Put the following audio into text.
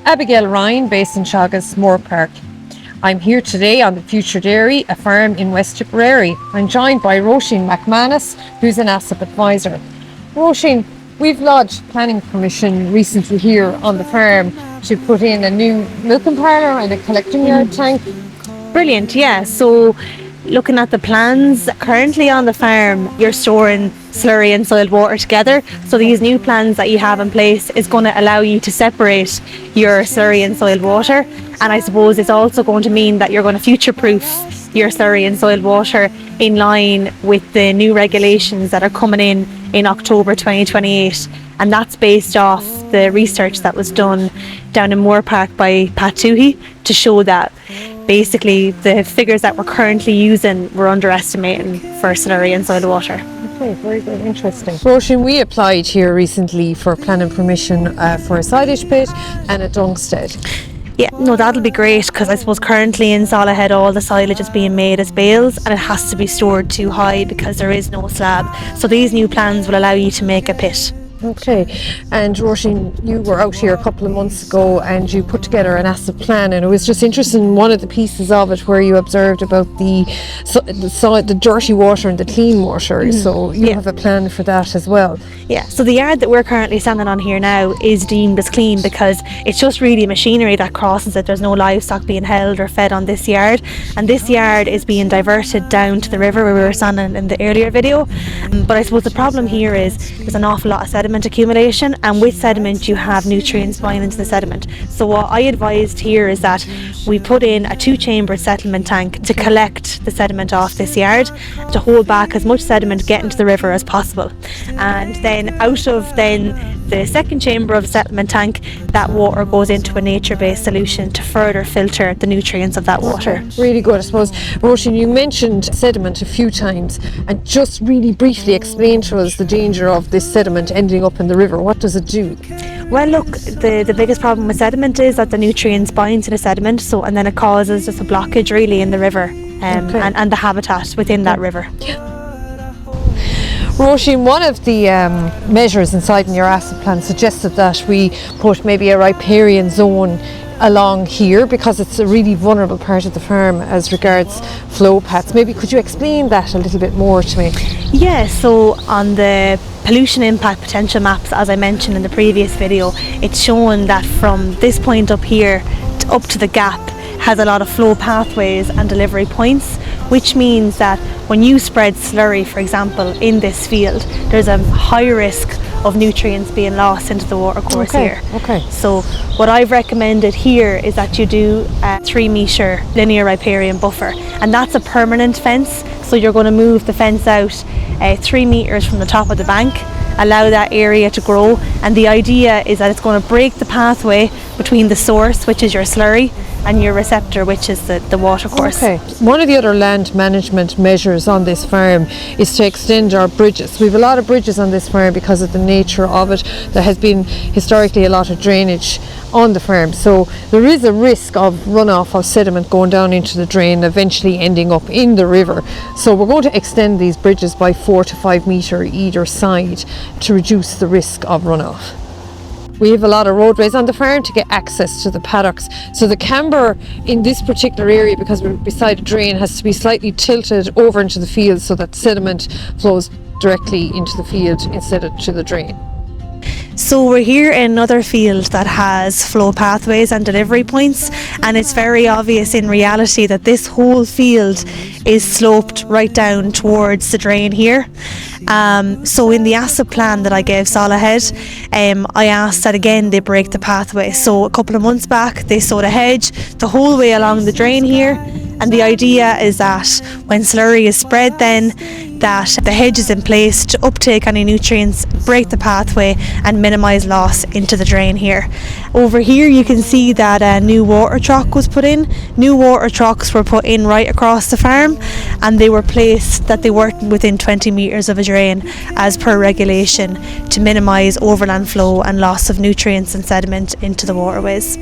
Abigail Ryan, based in Chagas Moor Park. I'm here today on the Future Dairy, a farm in West Tipperary. I'm joined by Roisin McManus, who's an AsSip advisor. Roisin, we've lodged planning permission recently here on the farm to put in a new milking parlour and a collecting yard tank. Brilliant, yeah. So looking at the plans currently on the farm, you're storing slurry and soiled water together. So these new plans that you have in place is going to allow you to separate your slurry and soiled water. And I suppose it's also going to mean that you're going to future-proof your slurry and soiled water in line with the new regulations that are coming in October 2028. And that's based off the research that was done down in Moor Park by Pat Toohey to show that basically the figures that we're currently using were underestimating for slurry and soil water. Okay, very good, interesting. Roisin, we applied here recently for planning permission for a silage pit and a dungstead. Yeah, no, that'll be great, because I suppose currently in Salahead all the silage is being made as bales and it has to be stored too high because there is no slab. So these new plans will allow you to make a pit. Okay, and Roisin, you were out here a couple of months ago and you put together an AsSip plan, and it was just interesting in one of the pieces of it where you observed about the dirty water and the clean water. So you have a plan for that as well. Yeah, so the yard that we're currently standing on here now is deemed as clean because it's just really machinery that crosses it. There's no livestock being held or fed on this yard, and this yard is being diverted down to the river where we were standing in the earlier video. But I suppose the problem here is there's an awful lot of sediment accumulation, and with sediment you have nutrients buying into the sediment. So what I advised here is that we put in a 2-chamber settlement tank to collect the sediment off this yard, to hold back as much sediment getting to the river as possible. And then out of the 2nd chamber of the settlement tank, that water goes into a nature-based solution to further filter the nutrients of that water. Really good. I suppose, Roisin, you mentioned sediment a few times, and just really briefly explain to us the danger of this sediment ending up in the river. What does it do? Well, look, the biggest problem with sediment is that the nutrients bind to the sediment, and then it causes just a blockage really in the river and the habitat within that river. Roisin, one of the measures inside in your AsSip plan suggested that we put maybe a riparian zone along here because it's a really vulnerable part of the farm as regards flow paths. Maybe could you explain that a little bit more to me? Yeah, so on the pollution impact potential maps, as I mentioned in the previous video, it's shown that from this point up here up to the gap has a lot of flow pathways and delivery points, which means that when you spread slurry, for example, in this field, there's a high risk of nutrients being lost into the watercourse here. Okay. So what I've recommended here is that you do a 3-metre linear riparian buffer, and that's a permanent fence. So you're going to move the fence out 3 metres from the top of the bank, allow that area to grow, and the idea is that it's going to break the pathway between the source, which is your slurry, and your receptor, which is the watercourse. Okay. One of the other land management measures on this farm is to extend our bridges. We have a lot of bridges on this farm because of the nature of it. There has been historically a lot of drainage on the farm, so there is a risk of runoff of sediment going down into the drain, eventually ending up in the river. So we're going to extend these bridges by 4 to 5 metre either side to reduce the risk of runoff. We have a lot of roadways on the farm to get access to the paddocks. So the camber in this particular area, because we're beside a drain, has to be slightly tilted over into the field so that sediment flows directly into the field instead of to the drain. So we're here in another field that has flow pathways and delivery points, and it's very obvious in reality that this whole field is sloped right down towards the drain here. So in the AsSip plan that I gave Salahead, I asked that again they break the pathway. So a couple of months back they sowed a hedge the whole way along the drain here, and the idea is that when slurry is spread, then that the hedge is in place to uptake any nutrients, break the pathway and minimise loss into the drain here. Over here you can see that a new water truck was put in. New water trucks were put in right across the farm, and they were placed that they weren't within 20 metres of a drain as per regulation to minimise overland flow and loss of nutrients and sediment into the waterways.